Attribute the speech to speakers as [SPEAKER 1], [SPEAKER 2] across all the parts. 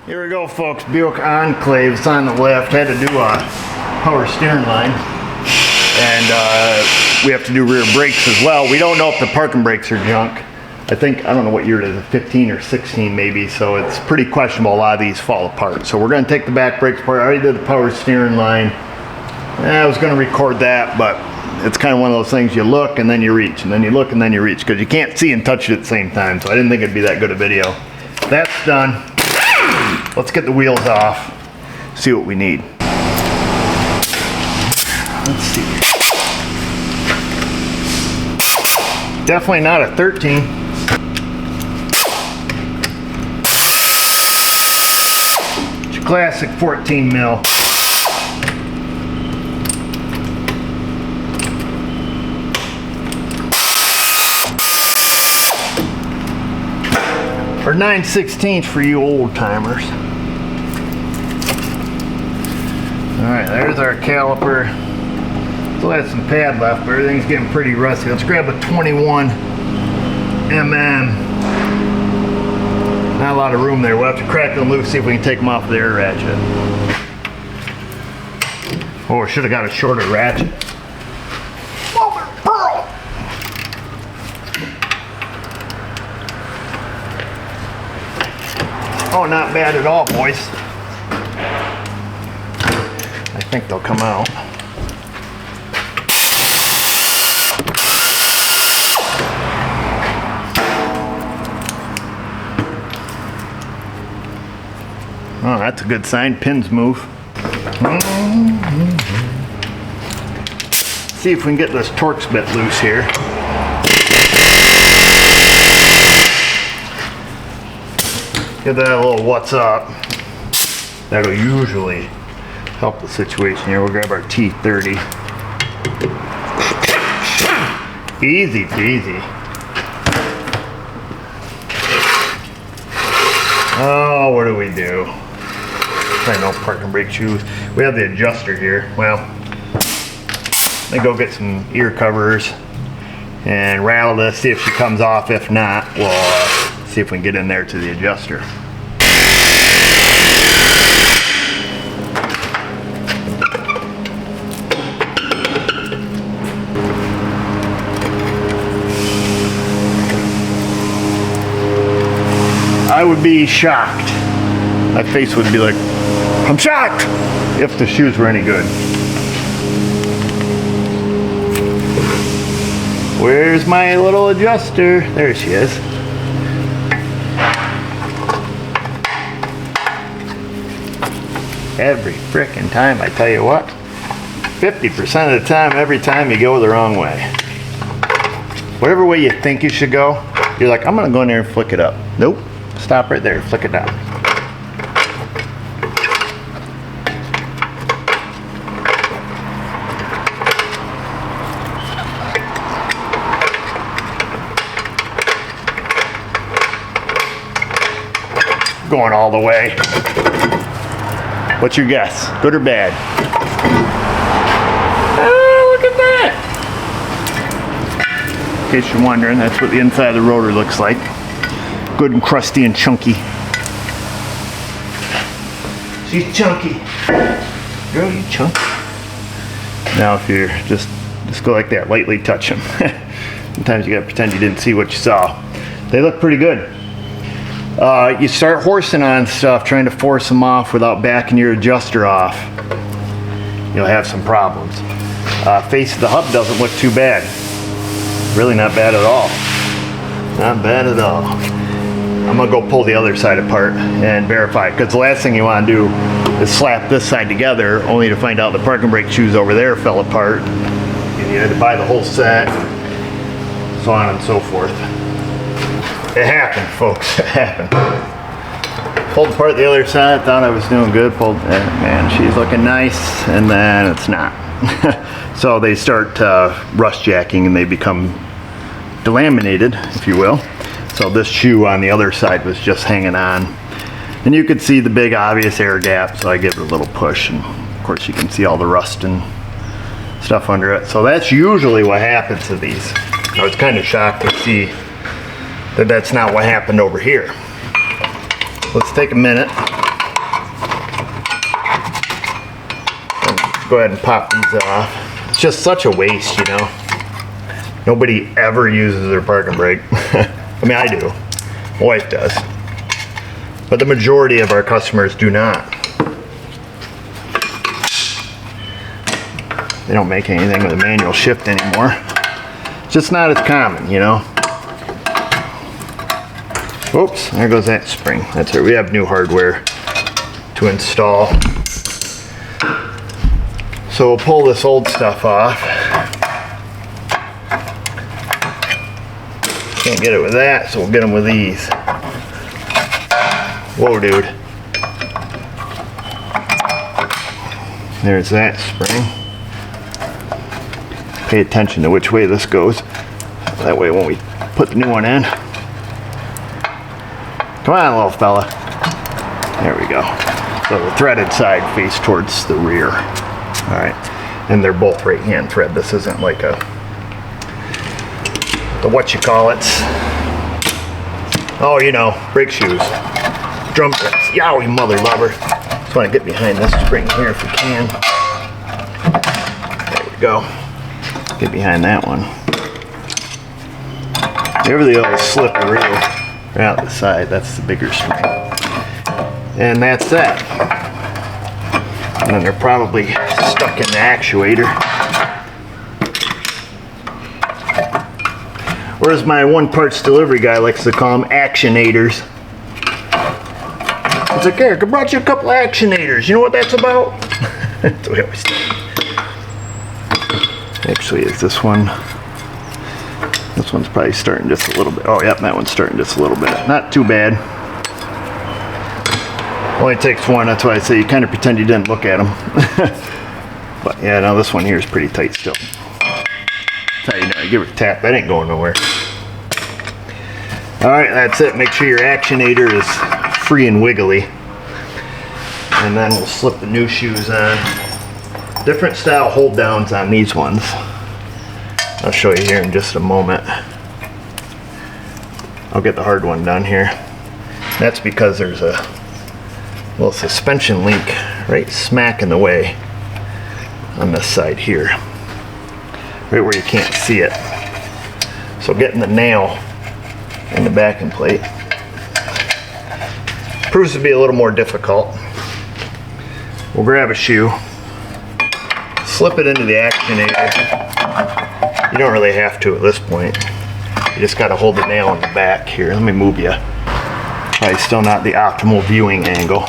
[SPEAKER 1] Here we go, folks. Buick Enclave. It's on the left. Had to do a power steering line. And we have to do rear brakes as well. We don't know if the parking brakes are junk. I don't know what year it is, 15 or 16 maybe, so it's pretty questionable. A lot of these fall apart. So we're going to take the back brakes apart. I already did the power steering line. I was going to record that, but it's kind of one of those things you look and then you reach, and then you look and then you reach, because you can't see and touch it at the same time. So I didn't think it'd be that good a video. That's done. Let's get the wheels off, see what we need. Let's see. Definitely not a 13. It's a classic 14 mil. Or 9/16 for you old timers. Alright, there's our caliper. Still has some pad left, but everything's getting pretty rusty. Let's grab a 21 mm. Not a lot of room there. We'll have to crack them loose, see if we can take them off the air ratchet. Oh, I should have got a shorter ratchet. Oh, not bad at all, boys. I think they'll come out. Oh, that's a good sign. Pins move. See if we can get this Torx bit loose here. Give that a little what's up. That'll usually help the situation here. We'll grab our T30. Easy peasy. Oh, what do we do? I know, parking brake shoes. We have the adjuster here. Well, let me go get some ear covers and rattle this, see if she comes off. If not, we'll see if we can get in there to the adjuster. I would be shocked. My face would be like, I'm shocked, if the shoes were any good. Where's my little adjuster? There she is. Every frickin' time, I tell you what, 50% of the time, every time you go the wrong way. Whatever way you think you should go, you're like, I'm gonna go in there and flick it up. Nope, stop right there, flick it down. Going all the way. What's your guess? Good or bad? Oh, look at that! In case you're wondering, that's what the inside of the rotor looks like. Good and crusty and chunky. She's chunky. Girl, you chunky. Now if you're just go like that, lightly touch them. Sometimes you gotta pretend you didn't see what you saw. They look pretty good. You start horsing on stuff, trying to force them off without backing your adjuster off, you'll have some problems. Face of the hub doesn't look too bad. Really not bad at all. Not bad at all. I'm gonna go pull the other side apart and verify, because the last thing you want to do is slap this side together only to find out the parking brake shoes over there fell apart and you had to buy the whole set, so on and so forth. It happened, folks. It happened. Pulled apart the other side, thought I was doing good. Pulled, man, she's looking nice, and then it's not. So they start rust jacking and they become delaminated, if you will. So this shoe on the other side was just hanging on. And you could see the big obvious air gap, so I give it a little push. And of course you can see all the rust and stuff under it. So that's usually what happens to these. I was kind of shocked to see that that's not what happened over here. Let's take a minute, go ahead and pop these off. It's just such a waste, you know. Nobody ever uses their parking brake. I mean, I do. My wife does. But the majority of our customers do not. They don't make anything with a manual shift anymore. It's just not as common, you know. Oops, there goes that spring. That's it. We have new hardware to install. So we'll pull this old stuff off. Can't get it with that, so we'll get them with these. Whoa, dude. There's that spring. Pay attention to which way this goes. That way when we put the new one in. Come on, little fella. There we go. So the threaded side face towards the rear. All right. And they're both right-hand thread. This isn't like a the what you call it. Oh, you know, brake shoes. Drum brakes. Yowie, mother lover. Just want to get behind this spring here if we can. There we go. Get behind that one. Wherever the old slipperoo right out the side, that's the bigger spring. And that's that. And then they're probably stuck in the actuator. Or as my one parts delivery guy likes to call them, actionators. It's like, Eric, I brought you a couple of actionators. You know what that's about? That's what we always say. Actually, is this one? This one's probably starting just a little bit. Oh, yep, that one's starting just a little bit. Not too bad. Only takes one. That's why I say you kind of pretend you didn't look at them. But yeah, no, this one here is pretty tight still. That's how you know, you give it a tap. That ain't going nowhere. All right, that's it. Make sure your actionator is free and wiggly. And then we'll slip the new shoes on. Different style hold downs on these ones. I'll show you here in just a moment. I'll get the hard one done here. That's because there's a little suspension link right smack in the way on this side here. Right where you can't see it. So getting the nail in the backing plate proves to be a little more difficult. We'll grab a shoe, slip it into the actionator. You don't really have to at this point. You just got to hold the nail in the back here. Let me move you. Probably still not the optimal viewing angle.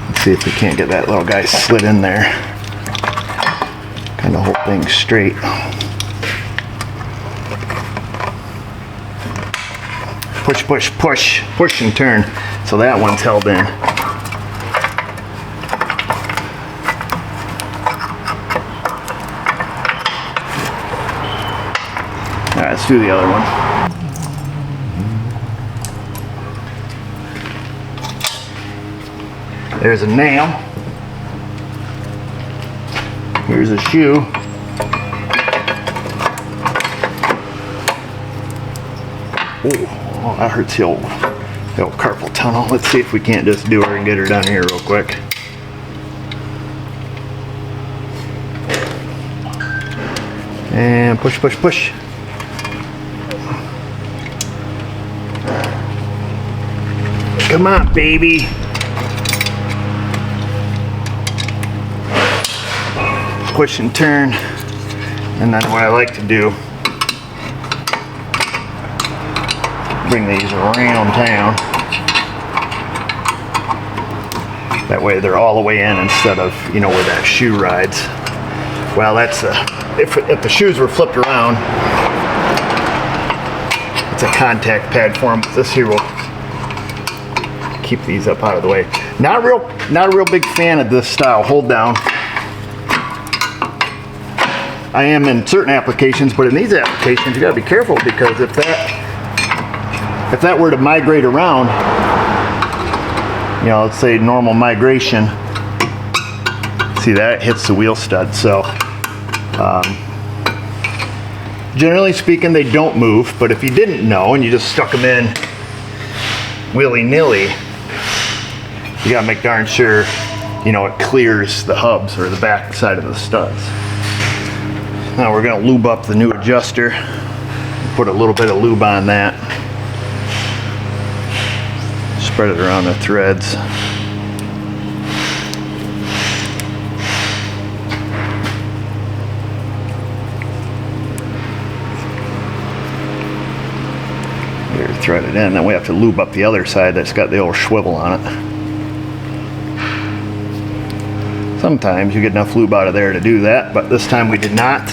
[SPEAKER 1] Let's see if we can't get that little guy slid in there. Kind of hold things straight. Push, push, push, push and turn. So that one's held in. All right, let's do the other one. There's a nail. Here's a shoe. Oh, that hurts the old carpal tunnel. Let's see if we can't just do her and get her done here real quick. And push, push, push. Come on, baby. Push and turn. And then what I like to do, bring these around town. That way they're all the way in instead of, you know, where that shoe rides. Well, that's if the shoes were flipped around, it's a contact pad for them. This here will keep these up out of the way. Not a real big fan of this style hold down. I am in certain applications, but in these applications you gotta be careful, because if that were to migrate around, you know, let's say normal migration, see that hits the wheel stud. So generally speaking, they don't move, but if you didn't know and you just stuck them in willy-nilly, you gotta make darn sure you know, it clears the hubs or the back side of the studs. Now we're gonna lube up the new adjuster. Put a little bit of lube on that. Spread it around the threads. Here, thread it in. Then we have to lube up the other side that's got the old swivel on it. Sometimes you get enough lube out of there to do that, but this time we did not.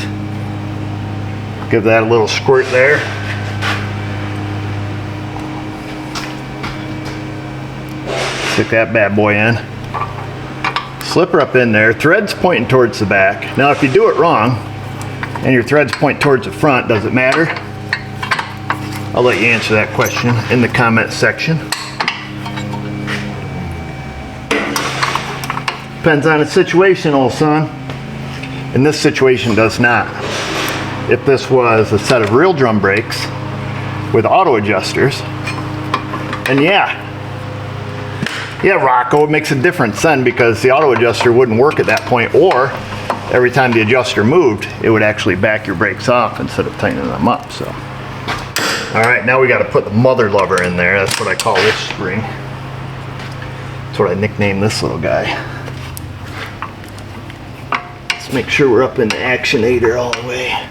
[SPEAKER 1] Give that a little squirt there. Stick that bad boy in. Slip her up in there. Threads pointing towards the back. Now if you do it wrong and your threads point towards the front, does it matter? I'll let you answer that question in the comment section. Depends on the situation, old son. In this situation, does not. If this was a set of real drum brakes with auto adjusters, and yeah, Rocco, it makes a difference then, because the auto adjuster wouldn't work at that point, or every time the adjuster moved, it would actually back your brakes off instead of tightening them up. So, all right, now we got to put the mother lover in there. That's what I call this spring. That's what I nicknamed this little guy. Let's make sure we're up in the actionator all the way.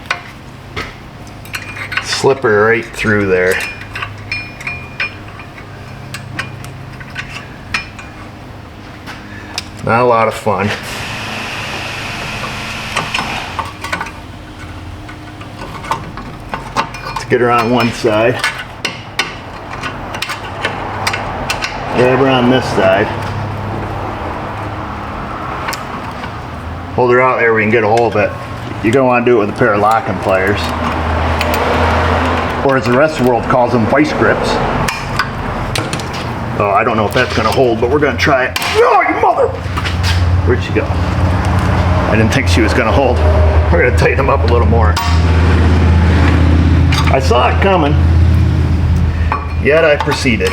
[SPEAKER 1] Slip her right through there. Not a lot of fun. Let's get her on one side. Grab her on this side. Hold her out there, we can get a hold of it. You're gonna want to do it with a pair of locking pliers. Or as the rest of the world calls them, vice grips. Oh, I don't know if that's gonna hold, but we're gonna try it. Oh, you mother! Where'd she go? I didn't think she was gonna hold. We're gonna tighten them up a little more. I saw it coming, yet I proceeded.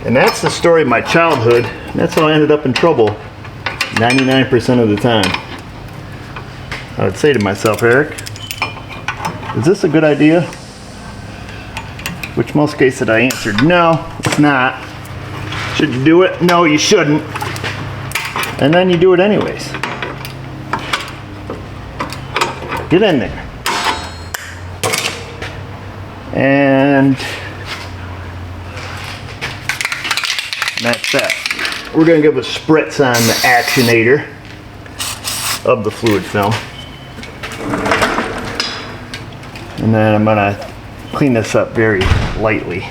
[SPEAKER 1] And that's the story of my childhood. That's how I ended up in trouble 99% of the time. I would say to myself, Eric, is this a good idea? Which most cases I answered, no, it's not. Should you do it? No, you shouldn't. And then you do it anyways. Get in there. And that's that. We're going to give a spritz on the actionator of the fluid film. And then I'm going to clean this up very lightly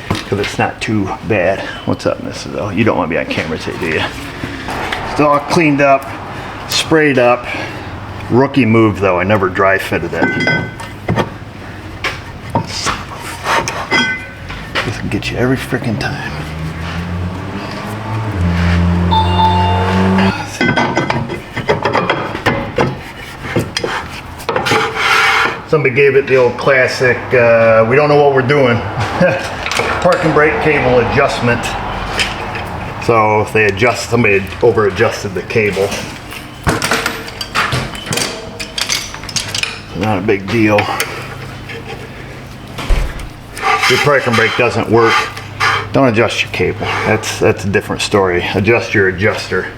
[SPEAKER 1] because it's not too bad. What's up, Mrs. O? You don't want to be on camera today, do you? It's all cleaned up, sprayed up. Rookie move though, I never dry fitted it. This can get you every freaking time. Somebody gave it the old classic, we don't know what we're doing. Parking brake cable adjustment. So if they adjust, somebody over adjusted the cable. Not a big deal. If your parking brake doesn't work, don't adjust your cable. That's a different story. Adjust your adjuster.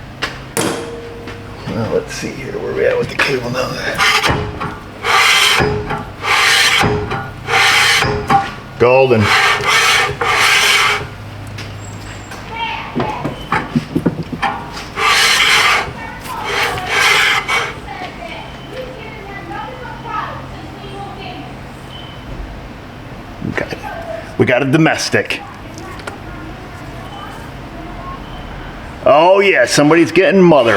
[SPEAKER 1] Well, let's see here where we at with the cable now. Golden. We got a domestic. Oh yeah, somebody's getting mother.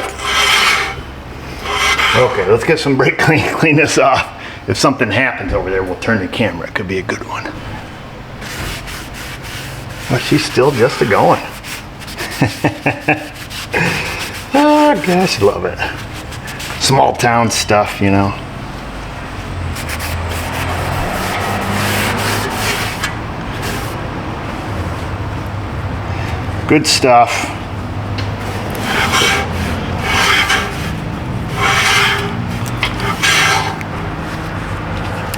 [SPEAKER 1] Okay, let's get some brake clean this off. If something happens over there, we'll turn the camera. It could be a good one. Well, she's still just a going. Oh gosh, love it. Small town stuff, you know. Good stuff.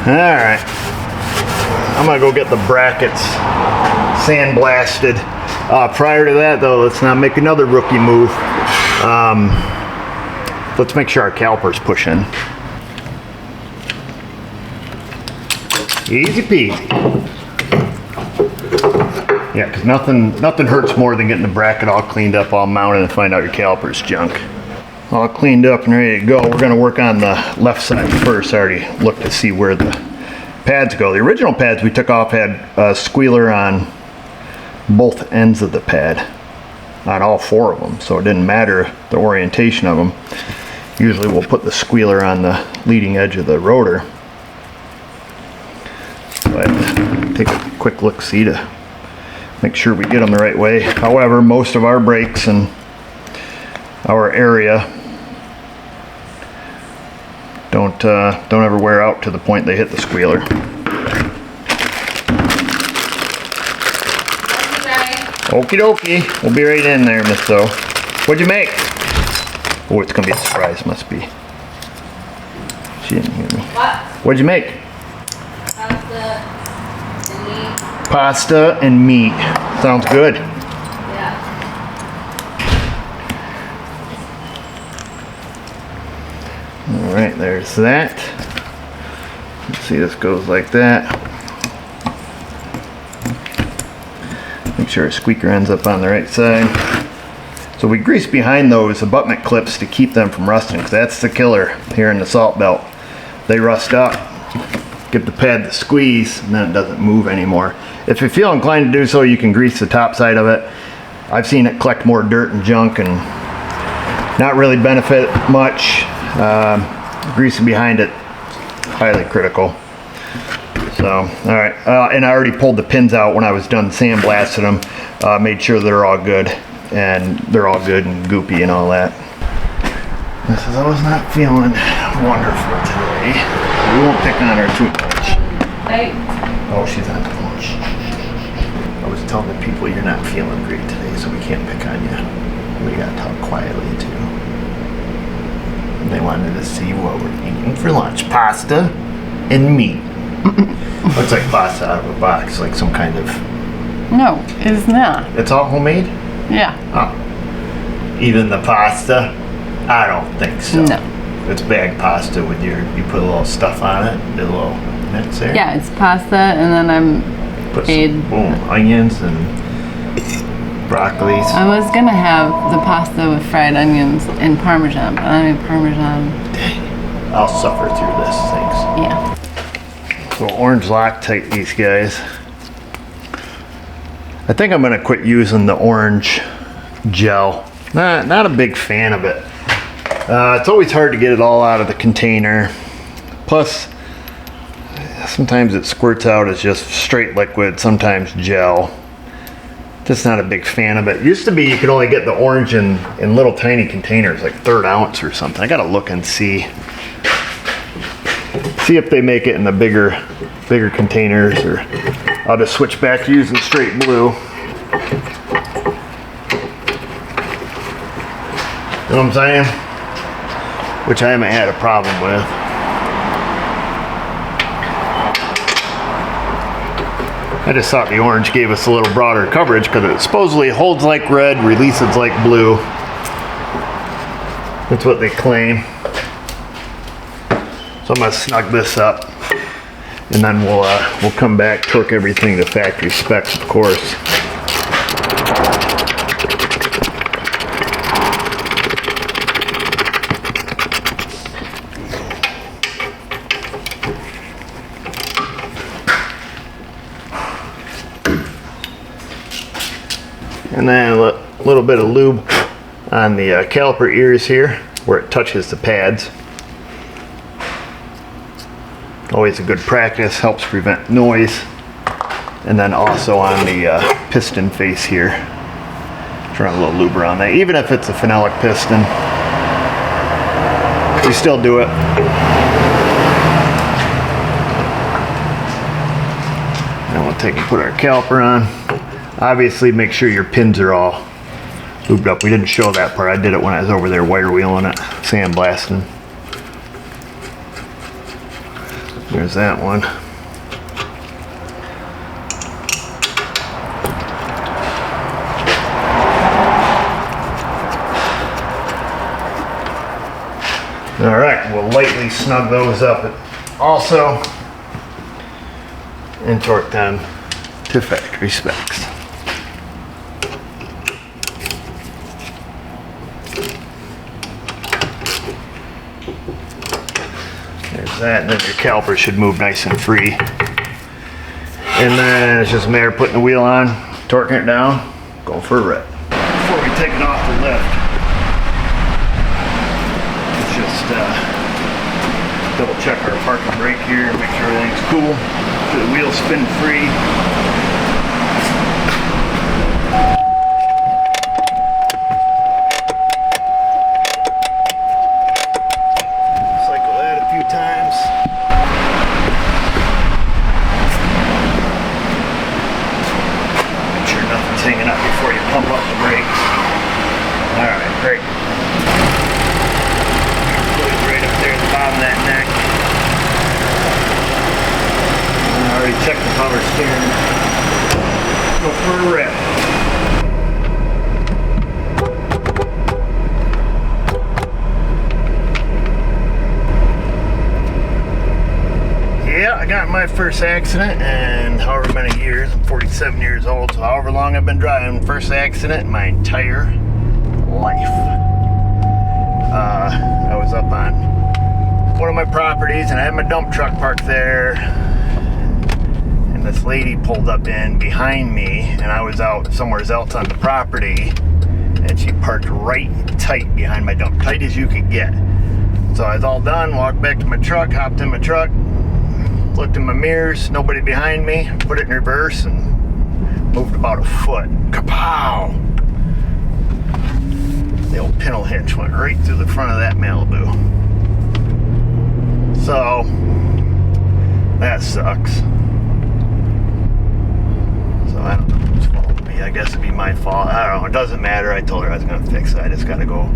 [SPEAKER 1] All right, I'm gonna go get the brackets sandblasted. Prior to that though, let's not make another rookie move. Let's make sure our calipers push in. Easy peasy. Yeah, because nothing hurts more than getting the bracket all cleaned up, all mounted, and find out your caliper's junk. All cleaned up and ready to go. We're gonna work on the left side first. I already looked to see where the pads go. The original pads we took off had a squealer on both ends of the pad, on all 4 of them, so it didn't matter the orientation of them. Usually we'll put the squealer on the leading edge of the rotor. But take a quick look-see to make sure we get them the right way. However, most of our brakes in our area don't ever wear out to the point they hit the squealer. Okie dokie, we'll be right in there, Miss O. What'd you make? Oh, it's gonna be a surprise, must be. She didn't hear me.
[SPEAKER 2] What?
[SPEAKER 1] What'd you make?
[SPEAKER 2] Pasta and meat.
[SPEAKER 1] Pasta and meat. Sounds good.
[SPEAKER 2] Yeah.
[SPEAKER 1] All right, there's that. Let's see, this goes like that. Make sure our squeaker ends up on the right side. So we grease behind those abutment clips to keep them from rusting, because that's the killer here in the salt belt. They rust up, get the pad to squeeze, and then it doesn't move anymore. If you feel inclined to do so, you can grease the top side of it. I've seen it collect more dirt and junk and not really benefit much. Greasing behind it, highly critical. So, all right, and I already pulled the pins out when I was done sandblasting them. Made sure they're all good, and they're all good and goopy and all that. Mrs. O's not feeling wonderful today. We won't pick on her too much.
[SPEAKER 2] Hey.
[SPEAKER 1] Oh, she's on the phone. I was telling the people you're not feeling great today, so we can't pick on you. We gotta talk quietly too. They wanted to see what we're eating for lunch. Pasta and meat. Looks like pasta out of a box, like some kind of...
[SPEAKER 3] No, it's not.
[SPEAKER 1] It's all homemade?
[SPEAKER 3] Yeah.
[SPEAKER 1] Oh. Even the pasta? I don't think so.
[SPEAKER 3] No.
[SPEAKER 1] It's bagged pasta with you put a little stuff on it, a little mix there.
[SPEAKER 3] Yeah, it's pasta, and then I'm
[SPEAKER 1] Put some onions and broccolis.
[SPEAKER 3] I was gonna have the pasta with fried onions and Parmesan, but I don't have Parmesan.
[SPEAKER 1] Dang. I'll suffer through this, thanks.
[SPEAKER 3] Yeah.
[SPEAKER 1] So orange Loctite these guys. I think I'm gonna quit using the orange gel. Not a big fan of it. It's always hard to get it all out of the container. Plus, sometimes it squirts out as just straight liquid, sometimes gel. Just not a big fan of it. Used to be you could only get the orange in little tiny containers, like 1/3 ounce or something. I gotta look and see if they make it in the bigger containers, or I'll just switch back to using straight blue. You know what I'm saying? Which I haven't had a problem with. I just thought the orange gave us a little broader coverage because it supposedly holds like red, releases like blue. That's what they claim. So I'm gonna snug this up, and then we'll come back, torque everything to factory specs, of course. And then a little bit of lube on the caliper ears here where it touches the pads. Always a good practice, helps prevent noise. And then also on the piston face here, trying a little lube around that. Even if it's a phenolic piston, we still do it. And we'll take and put our caliper on. Obviously, make sure your pins are all lubed up. We didn't show that part. I did it when I was over there wire wheeling it, sandblasting. There's that one. All right, we'll lightly snug those up also and torque them to factory specs. There's that, and then your caliper should move nice and free. And then it's just a matter of putting the wheel on, torquing it down, go for a rip. Before we take it off the lift, let's just double check our parking brake here, make sure everything's cool. Get the wheels spin free. Cycle that a few times. Make sure nothing's hanging up before you pump up the brakes. Alright, great. Right up there at the bottom of that neck. I already checked the power steering. Go for a rip. Yeah, I got my first accident in however many years. I'm 47 years old, so however long I've been driving, first accident in my entire life. I was up on one of my properties and I had my dump truck parked there, and this lady pulled up in behind me, and I was out somewhere else on the property, and she parked right tight behind my dump, tight as you could get. So I was all done, walked back to my truck, hopped in my truck, looked in my mirrors, nobody behind me, put it in reverse and moved about a foot. Kapow! The old pintle hitch went right through the front of that Malibu. So, that sucks. So I don't know whose fault it would be. I guess it'd be my fault. I don't know. It doesn't matter. I told her I was going to fix it. I just got to go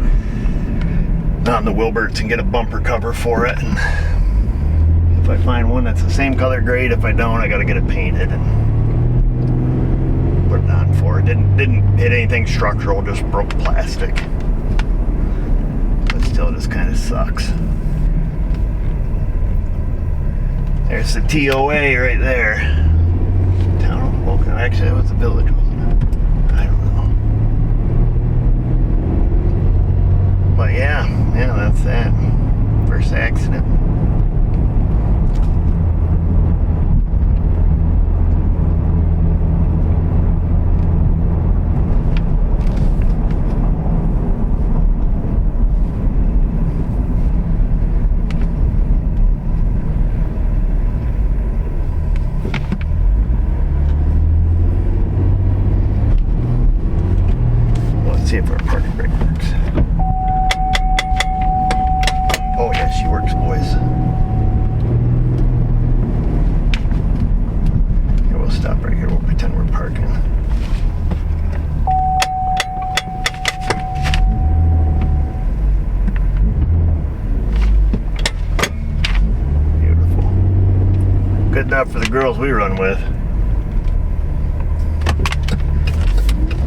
[SPEAKER 1] down to Wilbert's and get a bumper cover for it. And if I find one that's the same color, great. If I don't, I got to get it painted and put it on for it. Didn't hit anything structural, just broke plastic. But still, just kind of sucks. There's the TOA right there. Town of Vulcan. Actually, that was the village, wasn't it? I don't know. But yeah, that's that. First accident. See if our parking brake works. Oh yeah, she works, boys. Here, we'll stop right here. We'll pretend we're parking. Beautiful. Good enough for the girls we run with.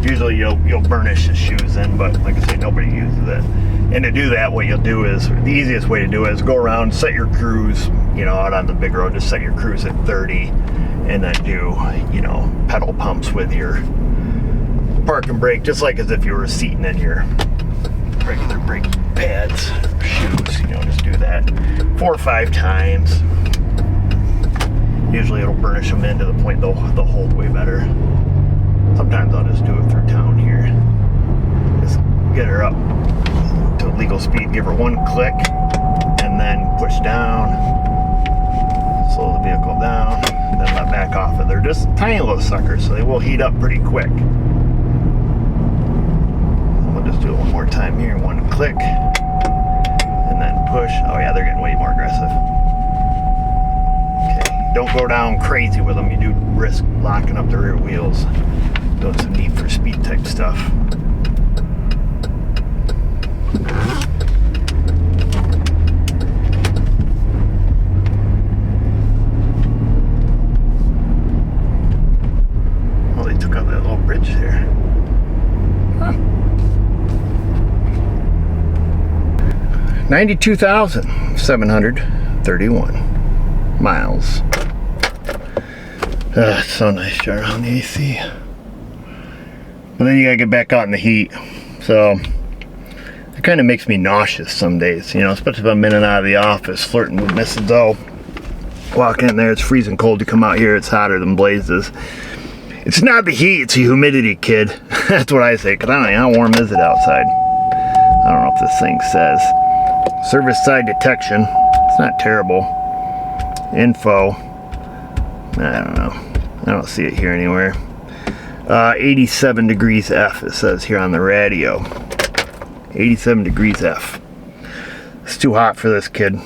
[SPEAKER 1] Usually you'll burnish the shoes in, but like I say, nobody uses it. And to do that, what you'll do is, the easiest way to do it is go around, set your cruise, out on the big road, just set your cruise at 30, and then do, pedal pumps with your park and brake, just like as if you were seating in your regular brake pads or shoes, just do that 4 or 5 times. Usually it'll burnish them in to the point they'll hold way better. Sometimes I'll just do it through town here. Just get her up to legal speed, give her one click, and then push down, slow the vehicle down, and then let back off. They're just tiny little suckers, so they will heat up pretty quick. We'll just do it one more time here, one click, and then push. Oh yeah, they're getting way more aggressive. Okay, don't go down crazy with them. You do risk locking up the rear wheels. Doing some Need for Speed type stuff. Oh, they took out that little bridge there. Huh. 92,731 miles. It's so nice driving on the AC. But then you gotta get back out in the heat. So it kind of makes me nauseous some days, you know, especially if I'm in and out of the office flirting with Mrs. O. Walk in there, it's freezing cold. You come out here, it's hotter than blazes. It's not the heat, it's the humidity, kid. That's what I say, because I don't know, how warm is it outside? I don't know if this thing says. Service side detection. It's not terrible. Info. I don't know. I don't see it here anywhere. 87 degrees F, it says here on the radio. 87 degrees F. It's too hot for this kid.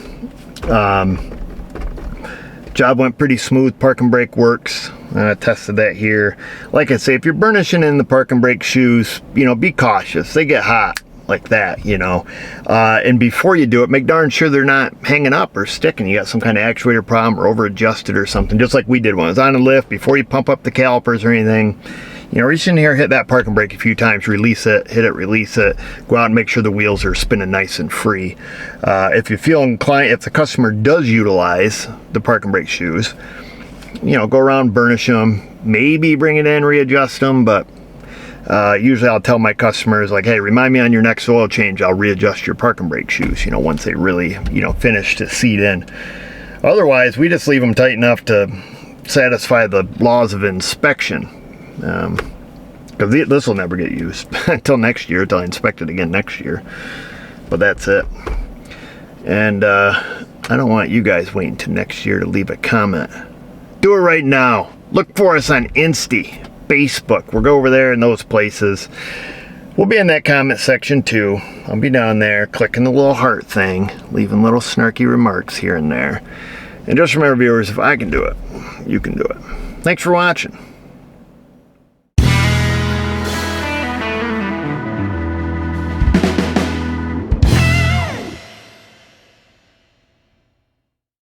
[SPEAKER 1] Job went pretty smooth. Park and brake works. I tested that here. Like I say, if you're burnishing in the park and brake shoes, you know, be cautious. They get hot like that, you know. And before you do it, make darn sure they're not hanging up or sticking. You got some kind of actuator problem or over adjusted or something, just like we did when it was on a lift. Before you pump up the calipers or anything, you know, reach in here, hit that park and brake a few times, release it, hit it, release it, go out and make sure the wheels are spinning nice and free. If you feel inclined, if the customer does utilize the park and brake shoes, you know, go around, burnish them, maybe bring it in, readjust them, but usually I'll tell my customers, like, hey, remind me on your next oil change, I'll readjust your park and brake shoes, you know, once they really, you know, finish to seat in. Otherwise, we just leave them tight enough to satisfy the laws of inspection. Because this will never get used until next year, until I inspect it again next year. But that's it. And I don't want you guys waiting till next year to leave a comment. Do it right now. Look for us on Insta, Facebook. We'll go over there in those places. We'll be in that comment section too. I'll be down there clicking the little heart thing, leaving little snarky remarks here and there. And just remember, viewers, if I can do it, you can do it. Thanks for watching.